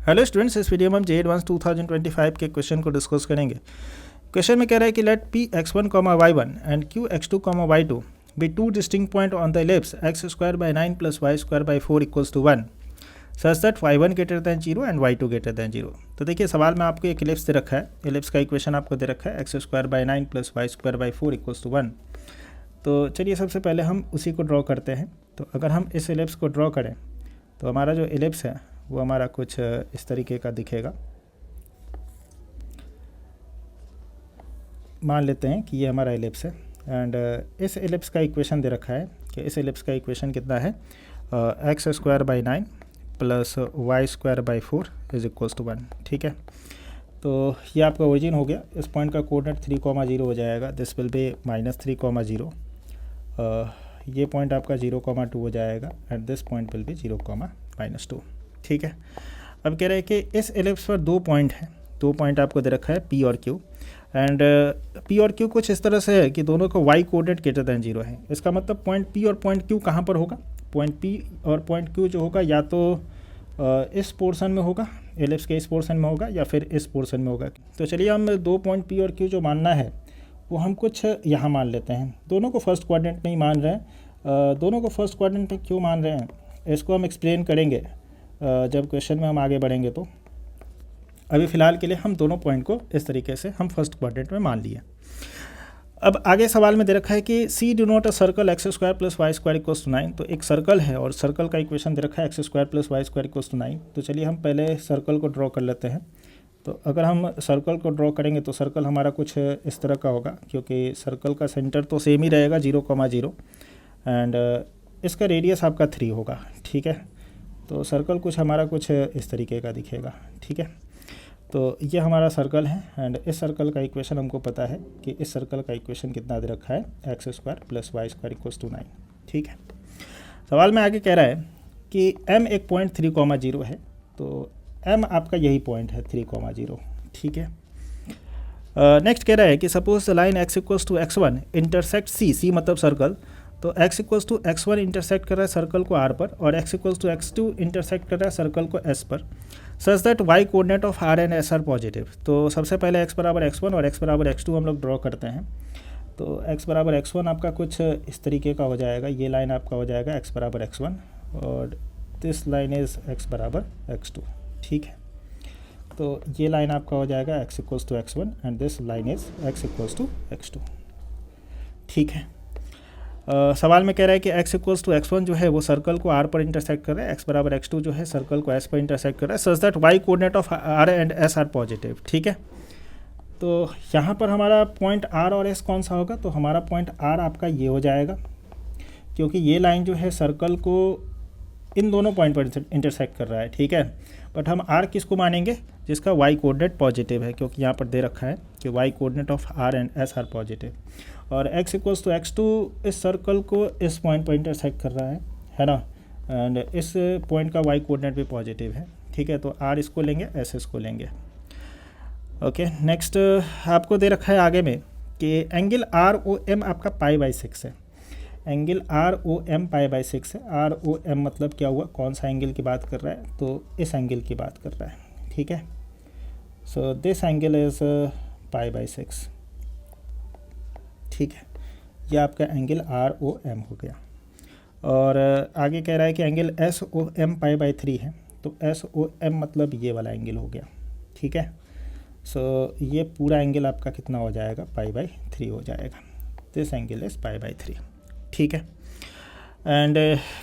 Hello students, इस video में हम जे एडवांस 2025 के क्वेश्चन को डिस्कस करेंगे। क्वेश्चन में कह रहा है कि let P x1, y1 and Q x2, y2 be two distinct point on the ellipse x² / 9 + y² / 4 = 1 such that y1 greater than 0 and y2 greater than 0। तो देखिए सवाल में आपको एक एलिप्स दे रखा है, एलिप्स का इक्वेशन आपको दे रखा है x² / 9 + y² / 4 = 1। तो चलिए सबसे पहले हम उसी को ड्रॉ करते हैं। तो अगर हम इस एलिप्स को ड्रॉ करें तो हमारा जो एलिप्स है वो हमारा कुछ इस तरीके का दिखेगा। मान लेते हैं कि ये हमारा एलिप्स है एंड इस एलिप्स का इक्वेशन दे रखा है कि इस एलिप्स का इक्वेशन कितना है, x² / 9 + y² / 4 = 1। ठीक है, तो ये आपका ओरिजिन हो गया। इस पॉइंट का कोऑर्डिनेट 3, 0 हो जाएगा। This will B -3, 0। ये पॉइंट आपका 0, 2 हो जाएगा and this point will be 0, -2। ठीक है, अब कह रहे हैं कि इस एलिप्स पर दो पॉइंट हैं, दो पॉइंट आपको दे रखा है P और Q एंड P और Q कुछ इस तरह से है कि दोनों का y कोऑर्डिनेट ग्रेटर दैन 0 है। इसका मतलब पॉइंट P और पॉइंट Q कहाँ पर होगा, पॉइंट P और पॉइंट Q जो होगा या तो इस पोर्शन में होगा, एलिप्स के इस पोर्शन में होगा या फिर इस पोर्शन में होगा। तो चलिए हम दो पॉइंट P और Q जो मानना है वो हम कुछ यहाँ मान लेते हैं। दोनों को फर्स्ट क्वाड्रेंट में ही मान रहे हैं। दोनों को फर्स्ट क्वाड्रेंट में क्यों मान रहे हैं इसको हम एक्सप्लेन करेंगे जब क्वेश्चन में हम आगे बढ़ेंगे। तो अभी फ़िलहाल के लिए हम दोनों पॉइंट को इस तरीके से हम फर्स्ट क्वाड्रेंट में मान लिए। अब आगे सवाल में दे रखा है कि सी denote a circle x² + y² = 9। तो एक सर्कल है और सर्कल का इक्वेशन दे रखा है x² + y² = 9। तो चलिए हम पहले सर्कल को ड्रॉ कर लेते हैं। तो अगर हम सर्कल को ड्रॉ करेंगे तो सर्कल हमारा कुछ इस तरह का होगा, क्योंकि सर्कल का सेंटर तो सेम ही रहेगा 0, 0 एंड इसका रेडियस आपका 3 होगा। ठीक है, तो सर्कल कुछ हमारा कुछ इस तरीके का दिखेगा। ठीक है, तो ये हमारा सर्कल है एंड इस सर्कल का इक्वेशन हमको पता है कि इस सर्कल का इक्वेशन कितना दे रखा है, x² + y² = 9। ठीक है, सवाल में आगे कह रहा है कि m एक पॉइंट 3, 0 है। तो m आपका यही पॉइंट है 3, 0। ठीक है, नेक्स्ट कह रहा है कि suppose the line x = x1 intersect c मतलब सर्कल। तो x = x1 इंटरसेक्ट कर रहा है सर्कल को r पर और x = x2 इंटरसेक्ट कर रहा है सर्कल को s पर, such that y coordinate of r and s are positive. तो सबसे पहले x = x1 और x = x2 हम लोग ड्रॉ करते हैं। तो x = x1 आपका कुछ इस तरीके का हो जाएगा, ये लाइन आपका हो जाएगा x = x1 और this line is x = x2। ठीक है, तो ये लाइन आपका हो जाएगा x = x1 and this line is x = x2। ठीक है, सवाल में कह रहा है कि x = x1 जो है वो सर्कल को r पर इंटरसेक्ट कर रहा है, x = x2 जो है सर्कल को s पर इंटरसेक्ट कर रहा है, such that y coordinate of r and s are positive. ठीक है, तो यहाँ पर हमारा पॉइंट r और s कौन सा होगा, तो हमारा पॉइंट r आपका ये हो जाएगा, क्योंकि ये लाइन जो है सर्कल को इन दोनों पॉइंट पर इंटरसेक्ट कर रहा है। ठीक है, बट हम r किसको मानेंगे, जिसका y कोऑर्डिनेट पॉजिटिव है, क्योंकि यहाँ पर दे रखा है कि y coordinate of r and s are positive. और x = x2 इस सर्कल को इस पॉइंट पर इंटरसेक्ट कर रहा है ना, एंड इस पॉइंट का y कोऑर्डिनेट भी पॉजिटिव है। ठीक है, तो r इसको लेंगे, s इसको लेंगे। ओके, नेक्स्ट आपको दे रखा है आगे में कि एंगल ROM आपका π/6 है। एंगल ROM π/6 है। ROM मतलब क्या हुआ, कौन सा एंगल की बात कर रहा है, तो इस एंगल की बात कर रहा है। ठीक है, सो दिस एंगल इज़ π/6। ठीक है, यह आपका एंगल ROM हो गया। और आगे कह रहा है कि एंगल SOM π/3 है। तो SOM मतलब ये वाला एंगल हो गया। ठीक है, सो ये पूरा एंगल आपका कितना हो जाएगा, π/3 हो जाएगा। This angle is π/3। ठीक है, एंड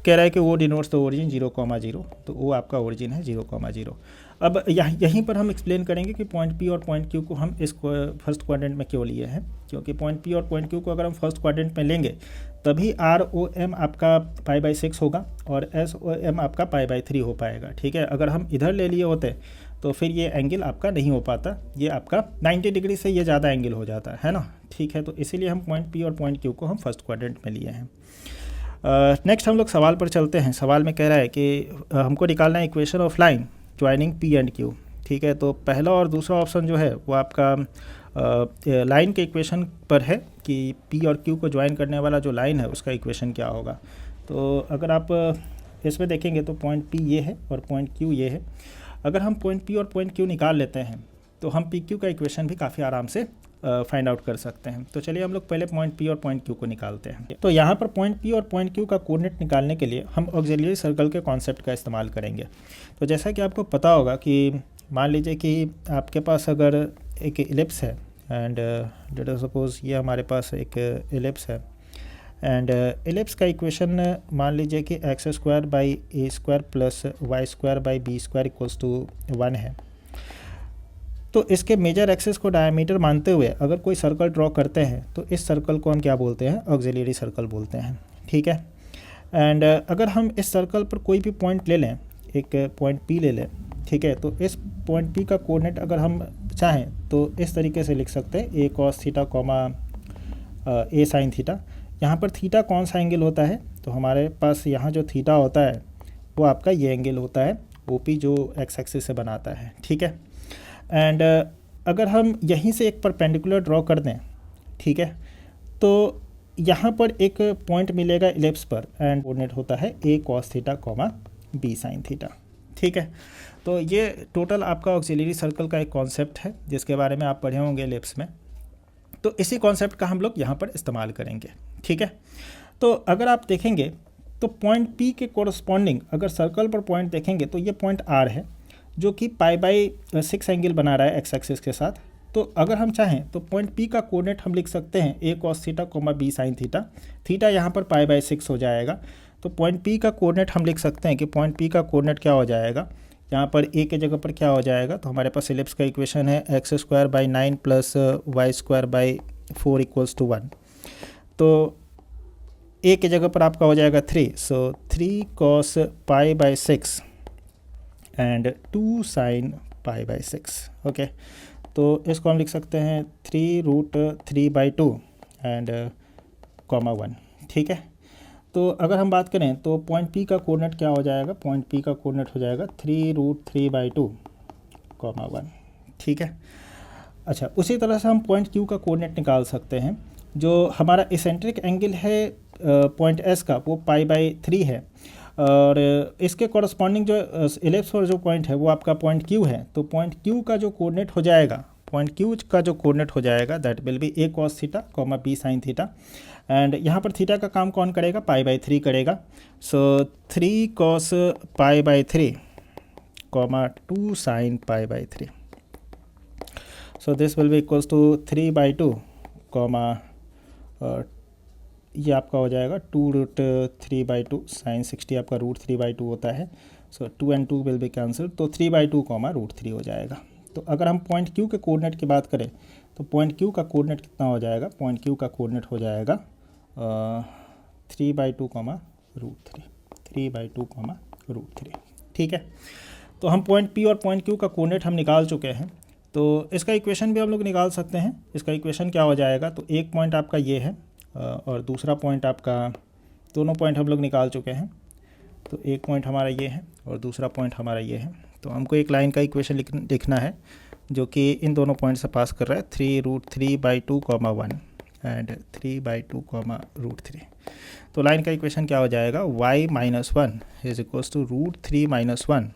कह रहा है कि वो डिनोट्स द ओरिजिन 0, 0। तो वो आपका ओरिजिन है 0, 0। अब यहीं पर हम एक्सप्लेन करेंगे कि पॉइंट P और पॉइंट Q को हम इस फर्स्ट क्वाड्रेंट में क्यों लिए हैं, क्योंकि पॉइंट P और पॉइंट Q को अगर हम फर्स्ट क्वाड्रेंट में लेंगे तभी ROM आपका π/6 होगा और SOM आपका π/3 हो पाएगा। ठीक है, अगर हम इधर ले लिए होते तो फिर ये एंगल आपका नहीं हो पाता, ये आपका 90 डिग्री से ये ज़्यादा एंगल हो जाता है ना। ठीक है, तो इसीलिए हम पॉइंट P और पॉइंट Q को हम फर्स्ट क्वाड्रेंट में लिए हैं। नेक्स्ट हम लोग सवाल पर चलते हैं। सवाल में कह रहा है कि हमको निकालना है equation of line joining P and Q। ठीक है, तो पहला और दूसरा ऑप्शन जो है वो आपका लाइन के इक्वेशन पर है कि P और Q को ज्वाइन करने वाला जो लाइन है उसका इक्वेशन क्या होगा। तो अगर आप इसमें देखेंगे तो पॉइंट P ये है और पॉइंट Q ये है। अगर हम पॉइंट पी और पॉइंट क्यू निकाल लेते हैं तो हम पी क्यू का इक्वेशन भी काफ़ी आराम से फाइंड आउट कर सकते हैं। तो चलिए हम लोग पहले पॉइंट पी और पॉइंट क्यू को निकालते हैं। तो यहाँ पर पॉइंट पी और पॉइंट क्यू का कोऑर्डिनेट निकालने के लिए हम ऑक्सिलरी सर्कल के कॉन्सेप्ट का इस्तेमाल करेंगे। तो जैसा कि आपको पता होगा कि मान लीजिए कि आपके पास अगर एक एलिप्स है एंड लेट अस सपोज ये हमारे पास एक एलिप्स है एंड एलिप्स का इक्वेशन मान लीजिए कि x square by a square plus y square by b square equals to 1 है। तो इसके मेजर एक्सिस को डायमीटर मानते हुए अगर कोई सर्कल ड्रॉ करते हैं तो इस सर्कल को हम क्या बोलते हैं, ऑक्सिलरी सर्कल बोलते हैं। ठीक है। एंड अगर हम इस सर्कल पर कोई भी पॉइंट ले लें, एक पॉइंट पी ले लें, ठीक है, तो इस पॉइंट पी का कोऑर्डिनेट अगर हम चाहें तो इस तरीके से लिख सकते हैं a cos theta comma A sine theta. यहाँ पर थीटा कौन सा एंगल होता है, तो हमारे पास यहाँ जो थीटा होता है वो आपका ये एंगल होता है ओपी जो एक्स एक्सिस से बनाता है। ठीक है। एंड अगर हम यहीं से एक परपेंडिकुलर ड्रॉ कर दें, ठीक है, तो यहाँ पर एक पॉइंट मिलेगा एलिप्स पर एंड कोऑर्डिनेट होता है a cos theta comma b sine theta. ठीक है। तो ये टोटल आपका ऑक्सिलरी सर्कल का एक कॉन्सेप्ट है जिसके बारे में आप पढ़े होंगे एलिप्स में। तो इसी कॉन्सेप्ट का हम लोग यहाँ पर इस्तेमाल करेंगे। ठीक है। तो अगर आप देखेंगे तो पॉइंट पी के कोरस्पॉन्डिंग अगर सर्कल पर पॉइंट देखेंगे तो ये पॉइंट आर है जो कि π/6 एंगल बना रहा है एक्स एक्सिस के साथ। तो अगर हम चाहें तो पॉइंट पी का कोऑर्डिनेट हम लिख सकते हैं a cos theta comma b sine theta. Theta यहाँ पर π/6 हो जाएगा। तो पॉइंट पी का कोऑर्डिनेट हम लिख सकते हैं कि पॉइंट पी का कोऑर्डिनेट क्या हो जाएगा, यहाँ पर ए के जगह पर क्या हो जाएगा, तो हमारे पास एलिप्स का इक्वेशन है x square by 9 plus y square by 4 equals to 1। तो ए के जगह पर आपका हो जाएगा 3, सो 3 कॉस π/6 एंड 2 साइन π/6। ओके। तो इसको हम लिख सकते हैं 3√3/2 एंड कॉमा 1। ठीक है। तो अगर हम बात करें तो पॉइंट पी का कोऑर्डिनेट क्या हो जाएगा, पॉइंट पी का कोऑर्डिनेट हो जाएगा 3√3/2 कॉमा 1। ठीक है। अच्छा, उसी तरह से हम पॉइंट क्यू का कोऑर्डिनेट निकाल सकते हैं। जो हमारा इसेंट्रिक एंगल है पॉइंट एस का वो π/3 है और इसके कॉरस्पॉन्डिंग जो एलिप्स पर जो पॉइंट है वो आपका पॉइंट क्यू है। तो पॉइंट क्यू का जो कोऑर्डिनेट हो जाएगा, पॉइंट क्यू का जो कोऑर्डिनेट हो जाएगा that will be a cos theta comma b sine theta and यहाँ पर थीटा का काम कौन करेगा, π/3 करेगा। So 3 cos π/3 comma 2 sine π/3। So this will be equals to 3/2 comma ये आपका हो जाएगा 2√3/2 साइन 60 आपका √3/2 होता है। सो 2 and 2 विल बी कैंसिल, तो 3/2 कॉमा √3 हो जाएगा। तो अगर हम पॉइंट क्यू के कोऑर्डिनेट की बात करें तो पॉइंट क्यू का कोऑर्डिनेट कितना हो जाएगा, पॉइंट क्यू का कोऑर्डिनेट हो जाएगा 3/2 कॉमा √3, 3/2 कॉमा √3। ठीक है। तो हम पॉइंट पी और पॉइंट क्यू का कोऑर्डिनेट हम निकाल चुके हैं। तो इसका इक्वेशन भी हम लोग निकाल सकते हैं। इसका इक्वेशन क्या हो जाएगा, तो एक पॉइंट आपका ये है और दूसरा पॉइंट आपका, दोनों पॉइंट हम लोग निकाल चुके हैं। तो एक पॉइंट हमारा ये है और दूसरा पॉइंट हमारा ये है। तो हमको एक लाइन का इक्वेशन लिखना है जो कि इन दोनों पॉइंट से पास कर रहा है 3√3/2 कॉमा 1 एंड 3/2 कॉमा √3। तो लाइन का इक्वेशन क्या हो जाएगा, y-1 is equals to √3 - 1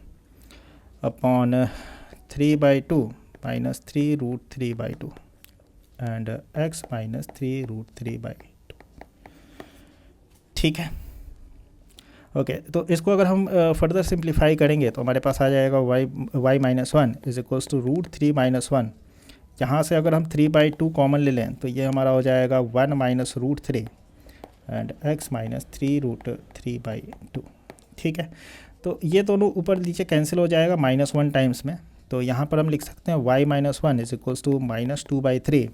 upon 3/2 minus 3√3/2 and x minus 3√3/2। ठीक है। ओके। तो इसको अगर हम फर्दर सिंप्लीफाई करेंगे तो हमारे पास आ जाएगा y-1 इज इक्वल्स टू √3 - 1। यहाँ से अगर हम 3/2 कॉमन ले लें तो ये हमारा हो जाएगा 1 माइनस √3 एंड x माइनस 3√3/2। ठीक है। तो ये दोनों ऊपर नीचे कैंसिल हो जाएगा -1 टाइम्स में। तो यहाँ पर हम लिख सकते हैं y-1 is equals to -2/3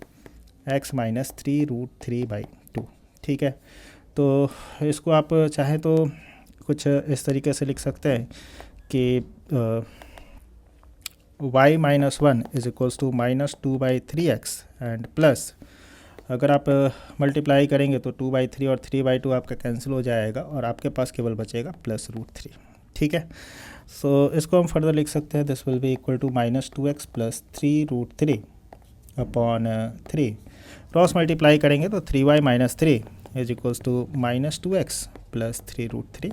x minus 3√3/2। ठीक है। तो इसको आप चाहें तो कुछ इस तरीके से लिख सकते हैं कि y-1 is equals to -2/3x and plus अगर आप मल्टीप्लाई करेंगे तो 2/3 और 3/2 आपका कैंसिल हो जाएगा और आपके पास केवल बचेगा +√3। ठीक है। सो इसको हम फर्दर लिख सकते हैं, this will be equal to -2x plus 3√3 upon 3। Cross multiply करेंगे तो 3y - 3 is equals to -2x plus 3√3।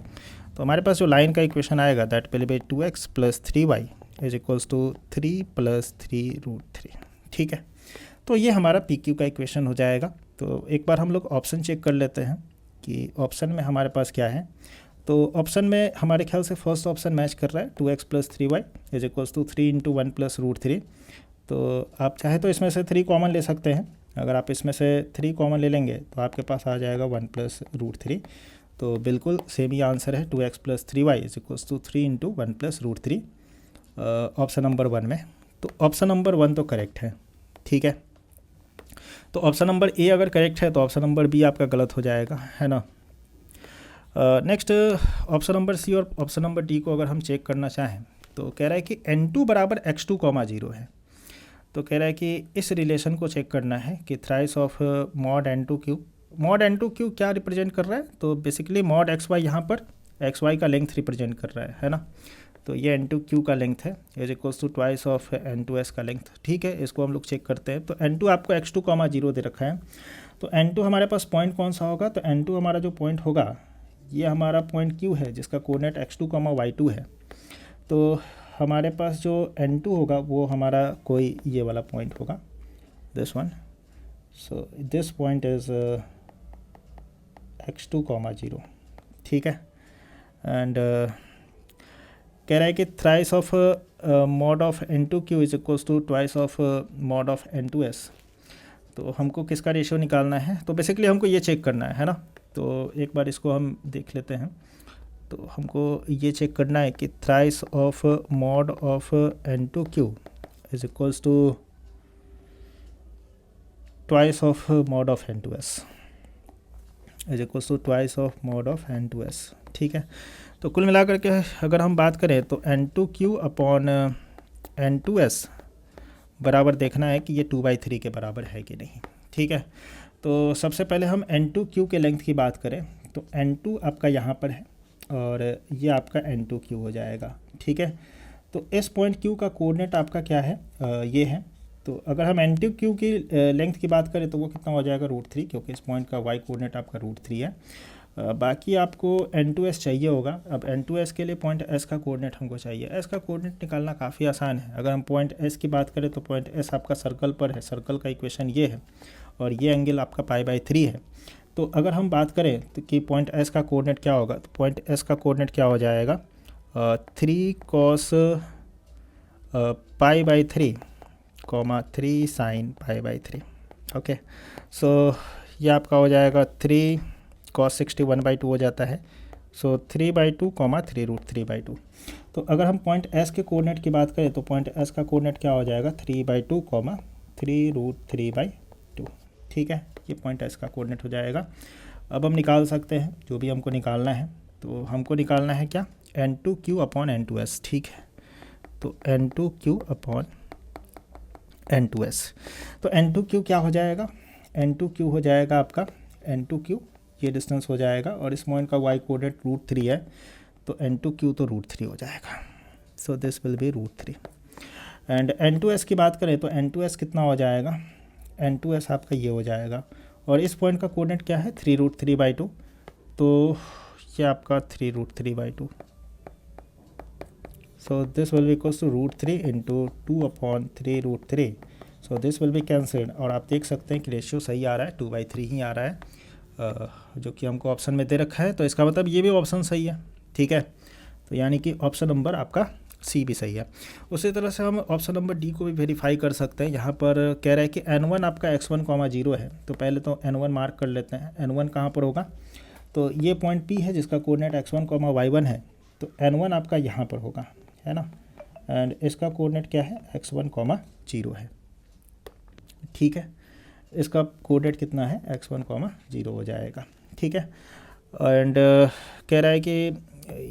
तो हमारे पास जो लाइन का इक्वेशन आएगा that will be 2x plus 3y is equals to 3 + 3√3। ठीक है, तो ये हमारा पी क्यू का इक्वेशन हो जाएगा। तो एक बार हम लोग ऑप्शन चेक कर लेते हैं कि ऑप्शन में हमारे पास क्या है। तो ऑप्शन में हमारे ख्याल से फर्स्ट ऑप्शन मैच कर रहा है, 2x + 3y is equals to 3 × 1 + √3। तो आप चाहे तो इसमें से 3 कॉमन ले सकते हैं। अगर आप इसमें से 3 कॉमन ले लेंगे तो आपके पास आ जाएगा 1 + √3। तो बिल्कुल सेम ही आंसर है, 2x + 3y is equals to 3 × 1 + √3 option number 1 में। तो ऑप्शन नंबर 1 तो करेक्ट है। ठीक है, तो ऑप्शन नंबर ए अगर करेक्ट है तो ऑप्शन नंबर बी आपका गलत हो जाएगा, है ना। नेक्स्ट ऑप्शन नंबर सी और ऑप्शन नंबर डी को अगर हम चेक करना चाहें तो कह रहा है कि n2 = x2, 0 है। तो कह रहा है कि इस रिलेशन को चेक करना है कि thrice of mod n2q। Mod n2q क्या रिप्रेजेंट कर रहा है, तो बेसिकली मॉड xy यहाँ पर xy का लेंथ रिप्रेजेंट कर रहा है ना। तो ये n2q का लेंथ है is equals to twice of n2s का लेंथ। ठीक है, इसको हम लोग चेक करते हैं। तो n2 आपको x2, 0 दे रखा है। तो n2 हमारे पास पॉइंट कौन सा होगा, तो n2 हमारा जो पॉइंट होगा ये हमारा पॉइंट q है जिसका कोऑर्डिनेट x2, y2 है। तो हमारे पास जो n2 होगा वो हमारा कोई ये वाला पॉइंट होगा, this one. So this point is x2, 0। ठीक है, एंड कह रहा है कि thrice of mod of n2q is equals to twice of mod of n2s। तो हमको किसका रेशियो निकालना है, तो बेसिकली हमको ये चेक करना है ना। तो एक बार इसको हम देख लेते हैं। तो हमको ये चेक करना है कि thrice of mod of n2q is equals to twice of mod of n2s is equals to twice of mod of n2s। ठीक है, तो कुल मिलाकर के अगर हम बात करें तो n2q अपॉन n2s बराबर देखना है कि ये 2/3 के बराबर है कि नहीं। ठीक है, तो सबसे पहले हम n2q के लेंथ की बात करें तो n2 आपका यहाँ पर है और ये आपका n2q हो जाएगा। ठीक है, तो इस पॉइंट q का कोऑर्डिनेट आपका क्या है, ये है। तो अगर हम n2q की लेंथ की बात करें तो वो कितना हो जाएगा, √3, क्योंकि इस पॉइंट का y कोऑर्डिनेट आपका √3 है। बाकी आपको n2s चाहिए होगा। अब n2s के लिए पॉइंट s का कोऑर्डिनेट हमको चाहिए। s का कोऑर्डिनेट निकालना काफ़ी आसान है। अगर हम पॉइंट s की बात करें तो पॉइंट s आपका सर्कल पर है, सर्कल का इक्वेशन ये है और ये एंगल आपका π/3 है। तो अगर हम बात करें तो कि पॉइंट s का कोऑर्डिनेट क्या होगा, तो पॉइंट s का कोऑर्डिनेट क्या हो जाएगा, 3 cos π/3, 3 sin π/3। ओके, सो ये आपका हो जाएगा 3 cos 61/2 हो जाता है। सो 3/2, 3√3/2। तो अगर हम पॉइंट s के कोऑर्डिनेट की बात करें तो पॉइंट s का कोऑर्डिनेट क्या हो जाएगा, 3/2, 3√3/2। ठीक है, ये पॉइंट s का कोऑर्डिनेट हो जाएगा। अब हम निकाल सकते हैं जो भी हमको निकालना है। तो हमको निकालना है क्या, n2q अपॉन n2s। ठीक है, तो n2q अपॉन n2s। तो n2q क्या हो जाएगा, n2q हो जाएगा आपका n2q, ये डिस्टेंस हो जाएगा और इस पॉइंट का y कोऑर्डिनेट √3 है। तो n2q तो √3 हो जाएगा। So this will B √3। And n2s की बात करें तो n2s कितना हो जाएगा, n2s आपका ये हो जाएगा और इस पॉइंट का कोऑर्डिनेट क्या है, 3√3/2। तो ये आपका 3√3/2। So this will be equals to √3 × 2/3√3। So this will be cancelled और आप देख सकते हैं कि रेशियो सही आ रहा है, 2/3 ही आ रहा है, जो कि हमको ऑप्शन में दे रखा है। तो इसका मतलब ये भी ऑप्शन सही है। ठीक है, तो यानी कि ऑप्शन नंबर आपका सी भी सही है। उसी तरह से हम ऑप्शन नंबर डी को भी वेरीफाई कर सकते हैं। यहाँ पर कह रहा है कि n1 आपका x1, 0 है। तो पहले तो n1 मार्क कर लेते हैं। n1 कहाँ पर होगा, तो ये पॉइंट P है जिसका कोऑर्डिनेट x1, y1 है। तो n1 आपका यहाँ पर होगा, है ना। एंड इसका कोऑर्डिनेट क्या है, x1, 0 है। ठीक है, इसका कोऑर्डिनेट कितना है, x1, 0 हो जाएगा। ठीक है, एंड कह रहा है कि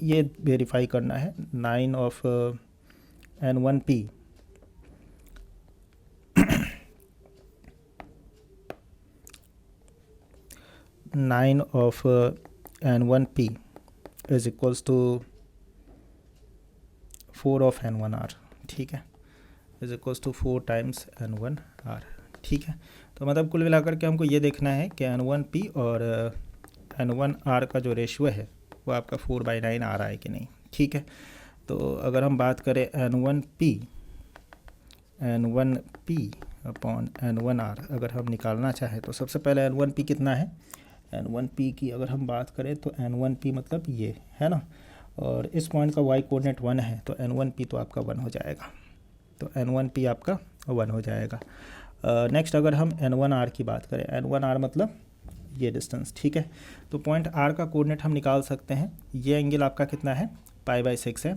ये वेरीफाई करना है 9 of n1p nine of n1p is equals to 4 of n1r। ठीक है, is equals to 4 times n1r। ठीक है, तो मतलब कुल मिलाकर के हमको ये देखना है कि n1p और n1r का जो रेशियो है वो आपका 4/9 आ रहा है कि नहीं। ठीक है, तो अगर हम बात करें N1P अपॉन N1R अगर हम निकालना चाहें तो सबसे पहले N1P कितना है, N1P की अगर हम बात करें तो N1P मतलब ये है ना, और इस पॉइंट का y कोऑर्डिनेट 1 है तो N1P तो आपका 1 हो जाएगा, तो N1P आपका 1 हो जाएगा। नेक्स्ट अगर हम N1R की बात करें, N1R मतलब ये डिस्टेंस, ठीक है। तो पॉइंट R का कोऑर्डिनेट हम निकाल सकते हैं, ये एंगल आपका कितना है π/6 है,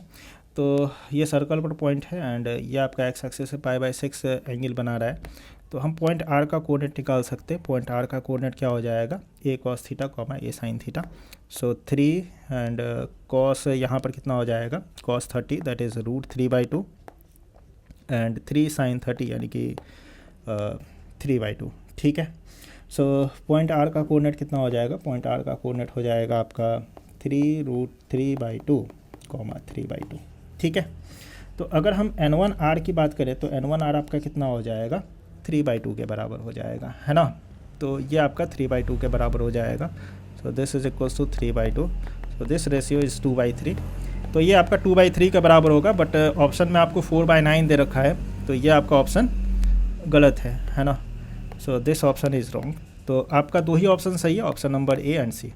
तो ये सर्कल पर पॉइंट है एंड ये आपका एक्स एक्सिस से π/6 एंगल बना रहा है, तो हम पॉइंट R का कोऑर्डिनेट निकाल सकते हैं। पॉइंट R का कोऑर्डिनेट क्या हो जाएगा, a cos theta comma a sin theta, so 3 and cos यहाँ पर कितना हो जाएगा cos 30 that is √3/2 and 3 sin 30 यानी कि 3/2, ठीक है। सो पॉइंट R का कोऑर्डिनेट कितना हो जाएगा, पॉइंट R का कोऑर्डिनेट हो जाएगा आपका 3√3/2 कॉमा 3/2, ठीक है। तो अगर हम N1R की बात करें तो N1R आपका कितना हो जाएगा 3/2 के बराबर हो जाएगा, है ना, तो ये आपका 3/2 के बराबर हो जाएगा। So this is equals to 3/2, so this ratio is 2/3, तो ये आपका 2/3 के बराबर होगा, बट ऑप्शन में आपको 4/9 दे रखा है, तो ये आपका ऑप्शन गलत है ना, so this option is wrong. तो आपका दो ही ऑप्शन सही है, option number A and C।